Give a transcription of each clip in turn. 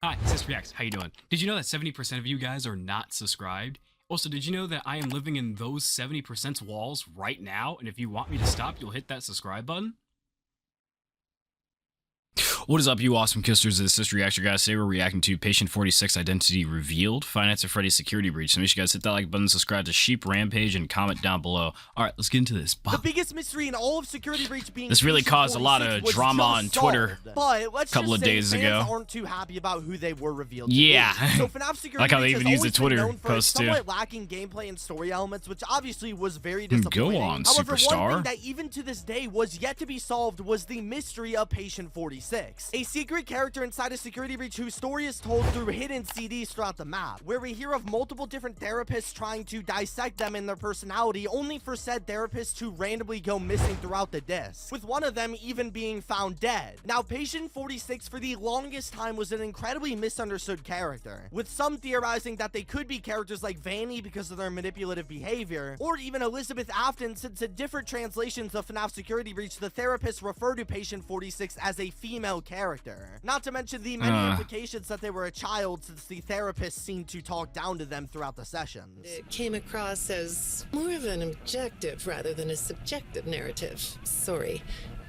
Hi, CistReactZ. How you doing? Did you know that 70% of you guys are not subscribed? Also, did you know that I am living in those 70% walls right now? And if you want me to stop, you'll hit that subscribe button? What is up, you awesome kissers? This is CistReactZ, guys. Today we're reacting to Patient 46 Identity Revealed, Finance of Freddy's Security Breach. So make sure you guys hit that like button, subscribe to Sheep Rampage, and comment down below. Alright, let's get into this. The biggest mystery in all of Security Breach being this really Patient caused a lot 46 of was drama just on Twitter solved. But let's a couple just of say days fans ago. aren't too happy about who they were revealed to Yeah. be. So FNAF Security Like how they Breach even has use the always been Twitter known for its post, too. somewhat lacking gameplay and story elements, which obviously was very disappointing. Go on, However, superstar. one thing that even to this day was yet to be solved was the mystery of Patient 46, a secret character inside a Security Breach whose story is told through hidden CDs throughout the map, where we hear of multiple different therapists trying to dissect them and their personality, only for said therapists to randomly go missing throughout the disc, with one of them even being found dead. Now, Patient 46 for the longest time was an incredibly misunderstood character, with some theorizing that they could be characters like Vanny because of their manipulative behavior, or even Elizabeth Afton, since in different translations of FNAF Security Breach, the therapists refer to Patient 46 as a female character. Not to mention the many implications that they were a child, since the therapists seemed to talk down to them throughout the sessions. It came across as more of an objective rather than a subjective narrative. Sorry.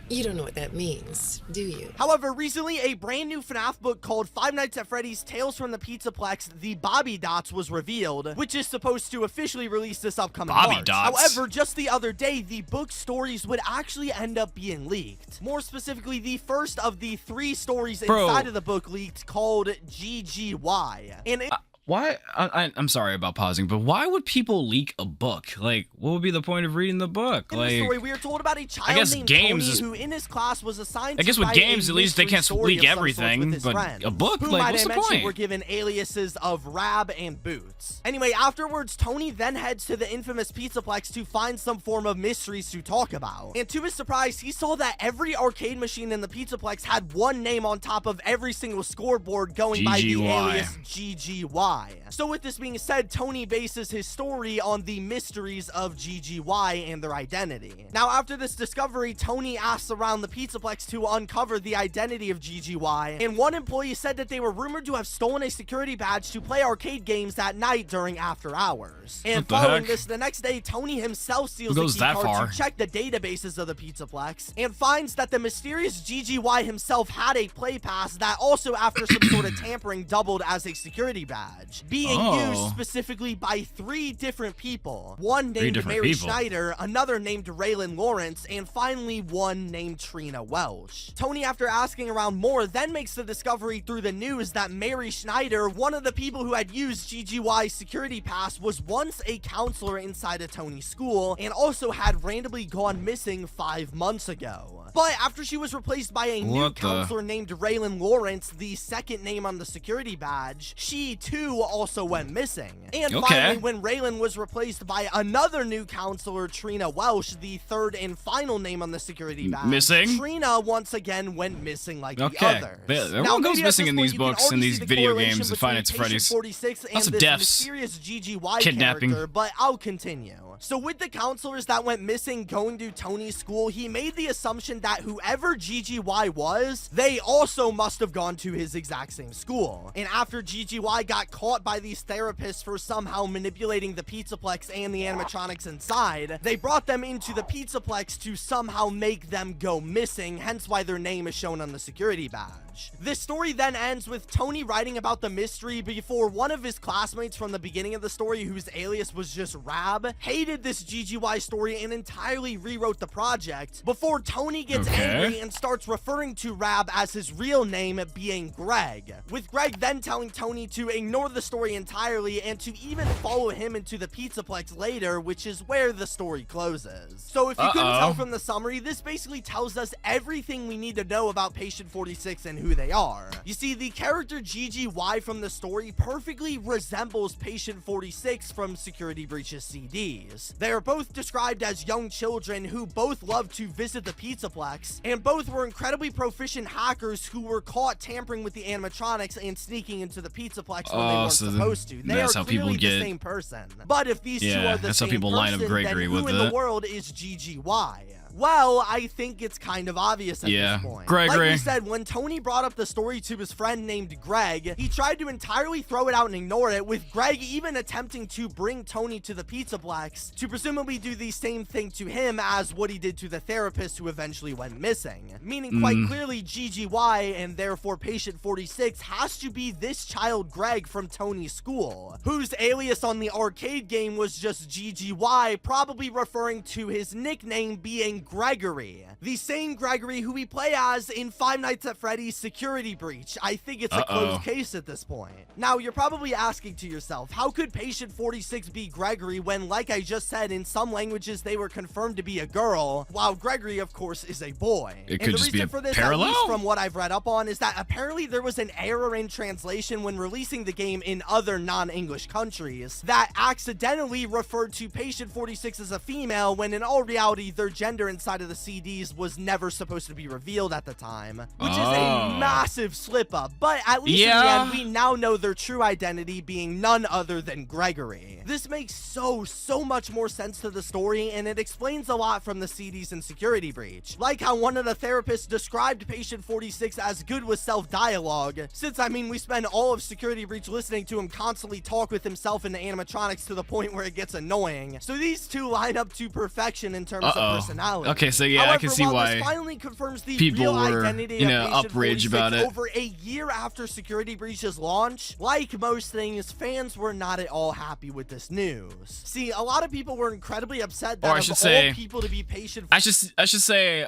You don't know what that means, do you? However, recently a brand new FNAF book called Five Nights at Freddy's Tales from the Pizzaplex, The Bobby Dots, was revealed, which is supposed to officially release this upcoming March. However, just the other day, the book stories would actually end up being leaked. More specifically, the first of the 3 stories inside of the book leaked, called GGY. And Why? I'm sorry about pausing, but why would people leak a book? Like, what would be the point of reading the book? In Like, the story, we are told about a child named Tony who in his class was assigned to with write games, a at least they mystery can't story leak of some sort everything, with his but friends, a book? who, Like, might what's I the mention, point? were given aliases of Rab and Boots. Anyway, afterwards, Tony then heads to the infamous Pizzaplex to find some form of mysteries to talk about. And to his surprise, he saw that every arcade machine in the Pizzaplex had one name on top of every single scoreboard going by the alias GGY. So with this being said, Tony bases his story on the mysteries of GGY and their identity. Now, after this discovery, Tony asks around the Pizzaplex to uncover the identity of GGY, and one employee said that they were rumored to have stolen a security badge to play arcade games at night during after hours. And following this, the next day, Tony himself steals the key card to check the databases of the Pizzaplex, and finds that the mysterious GGY himself had a play pass that also, after some sort of tampering, doubled as a security badge, being used specifically by 3 different people. One named Mary Schneider, another named Raylan Lawrence, and finally one named Trina Welsh. Tony, after asking around more, then makes the discovery through the news that Mary Schneider, one of the people who had used GGY's security pass, was once a counselor inside a Tony school, and also had randomly gone missing 5 months ago. But after she was replaced by a new counselor named Raylan Lawrence, the second name on the security badge, she too also went missing. And finally, when Raylan was replaced by another new counselor, Trina Welsh, the third and final name on the security badge, Trina once again went missing like the others. Everyone goes missing in these books and these video games and Five Nights at Freddy's. 46 and lots of this deaths, mysterious GGY kidnapping. character, but I'll continue. So with the counselors that went missing going to Tony's school, he made the assumption that whoever GGY was, they also must have gone to his exact same school. And after GGY got caught by these therapists for somehow manipulating the Pizzaplex and the animatronics inside, they brought them into the Pizzaplex to somehow make them go missing, hence why their name is shown on the security badge. This story then ends with Tony writing about the mystery before one of his classmates from the beginning of the story, whose alias was just Rab, hated this GGY story and entirely rewrote the project, before Tony gets angry and starts referring to Rab as his real name being Greg, with Greg then telling Tony to ignore the story entirely and to even follow him into the Pizzaplex later, which is where the story closes. So if you couldn't tell from the summary, this basically tells us everything we need to know about Patient 46 and who they are. You see, the character GGY from the story perfectly resembles Patient 46 from Security Breach's CDs. They are both described as young children who both love to visit the Pizzaplex, and both were incredibly proficient hackers who were caught tampering with the animatronics and sneaking into the Pizzaplex when they weren't supposed to. They are clearly the same person. But if these two are the same person, then who in the world is GGY? Well, I think it's kind of obvious at this point. Gregory. Like we said, when Tony brought up the story to his friend named Greg, he tried to entirely throw it out and ignore it, with Greg even attempting to bring Tony to the Pizzaplex to presumably do the same thing to him as what he did to the therapist who eventually went missing. Meaning quite clearly GGY, and therefore patient 46, has to be this child Greg from Tony's school, whose alias on the arcade game was just GGY, probably referring to his nickname being Gregory. The same Gregory who we play as in Five Nights at Freddy's Security Breach. I think it's a closed case at this point. Now, you're probably asking to yourself, how could patient 46 be Gregory when, like I just said, in some languages they were confirmed to be a girl, while Gregory, of course, is a boy? It could just be a for this, parallel? at least from what I've read up on, is that apparently there was an error in translation when releasing the game in other non-English countries that accidentally referred to patient 46 as a female, when in all reality their gender inside of the CDs was never supposed to be revealed at the time, which is a massive slip up. But at least in the end, we now know their true identity being none other than Gregory. This makes so much more sense to the story, and it explains a lot from the CDs in Security Breach. Like how one of the therapists described patient 46 as good with self-dialogue, since I mean we spend all of Security Breach listening to him constantly talk with himself in the animatronics to the point where it gets annoying. So these two line up to perfection in terms of personality. Okay, so yeah, however, I can see why this finally confirms the people real were, identity you know, of patient outraged 46 about it. over a year after Security Breach's launch. Like most things, fans were not at all happy with this news. See, a lot of people were incredibly upset that Or I should of say- all people to be patient. I should say,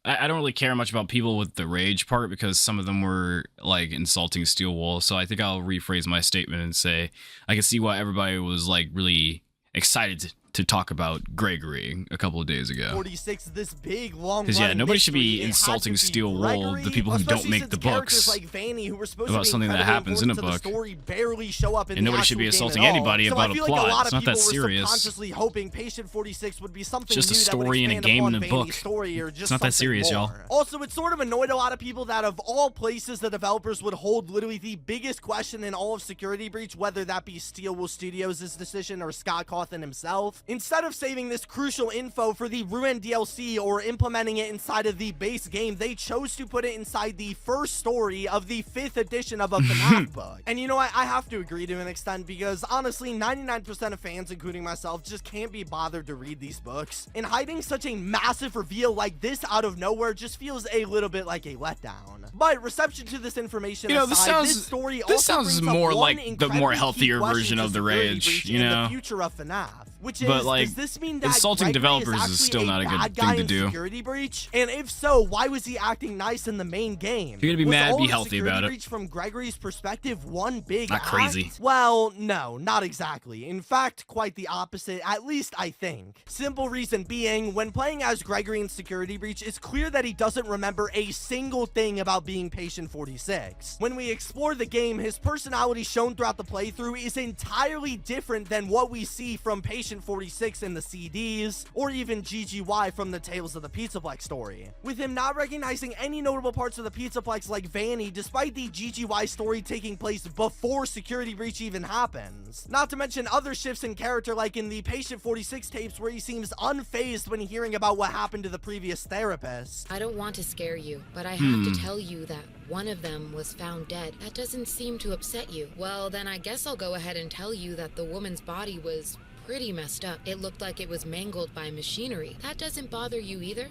I don't really care much about people with the rage part because some of them were like insulting Steel Wool. So I think I'll rephrase my statement and say I can see why everybody was like really excited to talk about Gregory a couple of days ago. 46, this big long. Because yeah, nobody should be mystery, it had insulting to be Steel Wool, Gregory, the people who don't especially make since the characters books like Vanny, who were supposed about to be something that incredibly happens in a important to the book. story, barely show up in And the nobody should be actual game insulting at all. anybody So about I a feel plot. Like a lot It's of not that people were serious. subconsciously hoping patient 46 would be something Just a new that would story in a expand game upon and a Vanny's book. story, or just It's not that something serious, y'all. more. Also, it sort of annoyed a lot of people that of all places, the developers would hold literally the biggest question in all of Security Breach, whether that be Steel Wool Studios' decision or Scott Cawthon himself. Instead of saving this crucial info for the Ruin DLC or implementing it inside of the base game, they chose to put it inside the first story of the 5th edition of a FNAF book. And you know what? I have to agree to an extent, because honestly, 99% of fans, including myself, just can't be bothered to read these books. And hiding such a massive reveal like this out of nowhere just feels a little bit like a letdown. But reception to this information aside, this story also sounds brings up more one like the incredibly more key healthier question version to of the Security rage, Breach you and know? the future of FNAF. Which is, But, like, does this mean that insulting Gregory developers is actually still not a good bad thing guy to in do. Security Breach? And if so, why was he acting nice in the main game? If you're gonna be Was mad, all be of healthy Security about it. Breach from Gregory's perspective one big Not crazy. act? Well, no, not exactly. In fact, quite the opposite, at least I think. Simple reason being, when playing as Gregory in Security Breach, it's clear that he doesn't remember a single thing about being Patient 46. When we explore the game, his personality shown throughout the playthrough is entirely different than what we see from Patient 46 in the CDs, or even GGY from the Tales of the Pizzaplex story. With him not recognizing any notable parts of the Pizzaplex like Vanny, despite the GGY story taking place before Security Breach even happens. Not to mention other shifts in character like in the Patient 46 tapes where he seems unfazed when hearing about what happened to the previous therapist. I don't want to scare you, but I have to tell you that one of them was found dead. That doesn't seem to upset you. Well, then I guess I'll go ahead and tell you that the woman's body was pretty messed up. It looked like it was mangled by machinery. That doesn't bother you either?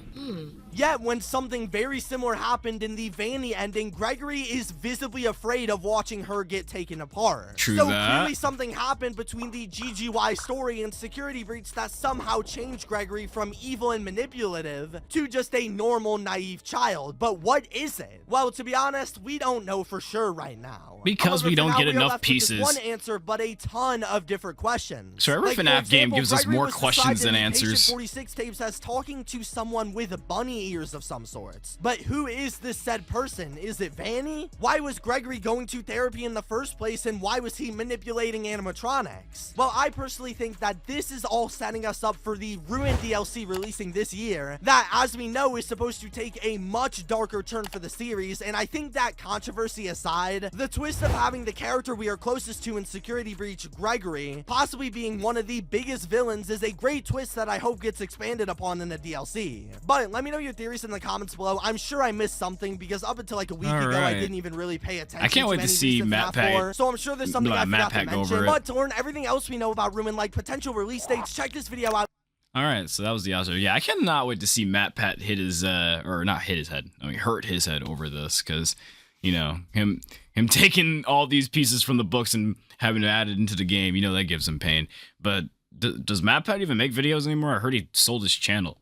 Yet, when something very similar happened in the Vanny ending, Gregory is visibly afraid of watching her get taken apart. True so that. clearly something happened between the GGY story and Security Breach that somehow changed Gregory from evil and manipulative to just a normal, naive child. But what is it? Well, to be honest, we don't know for sure right now. Because However, we for don't now, get we are enough left with just pieces. one answer, but a ton of different questions. So every Like, for FNAF game example, gives us Gregory more was questions described than in the Patient answers. 46 tapes as talking to someone with bunny bunny ears of some sorts. But who is this said person? Is it Vanny? Why was Gregory going to therapy in the first place, and why was he manipulating animatronics? Well, I personally think that this is all setting us up for the Ruin DLC releasing this year, that, as we know, is supposed to take a much darker turn for the series. And I think that, controversy aside, the twist of having the character we are closest to in Security Breach, Gregory, possibly being one of the biggest villains is a great twist that I hope gets expanded upon in the DLC. But let me know your theories in the comments below. I'm sure I missed something, because up until like a week ago, I didn't even really pay attention. I can't wait to see Matt Pack. So I'm sure there's something I forgot to mention. But to learn everything else we know about Ruin, like potential release dates, check this video out. All right, so that was the answer. Yeah, I cannot wait to see Matt Pat hit his or not hit his head. I mean, hurt his head over this, because you know him taking all these pieces from the books and having to add it into the game. You know that gives him pain. But does Matt Pat even make videos anymore? I heard he sold his channel.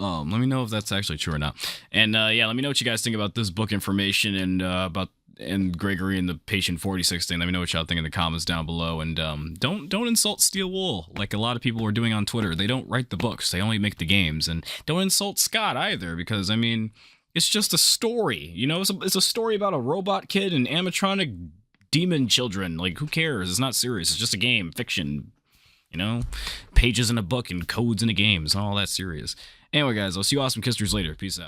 Let me know if that's actually true or not. And yeah, let me know what you guys think about this book information and about Gregory and the Patient 46 thing. Let me know what y'all think in the comments down below. And don't insult Steel Wool like a lot of people are doing on Twitter. They don't write the books, they only make the games. And don't insult Scott either, because I mean, it's just a story. You know, it's a story about a robot kid and animatronic demon children. Like, who cares? It's not serious. It's just a game, fiction. You know, pages in a book and codes in a game. It's not all that serious. Anyway, guys, I'll see you awesome kisters later. Peace out.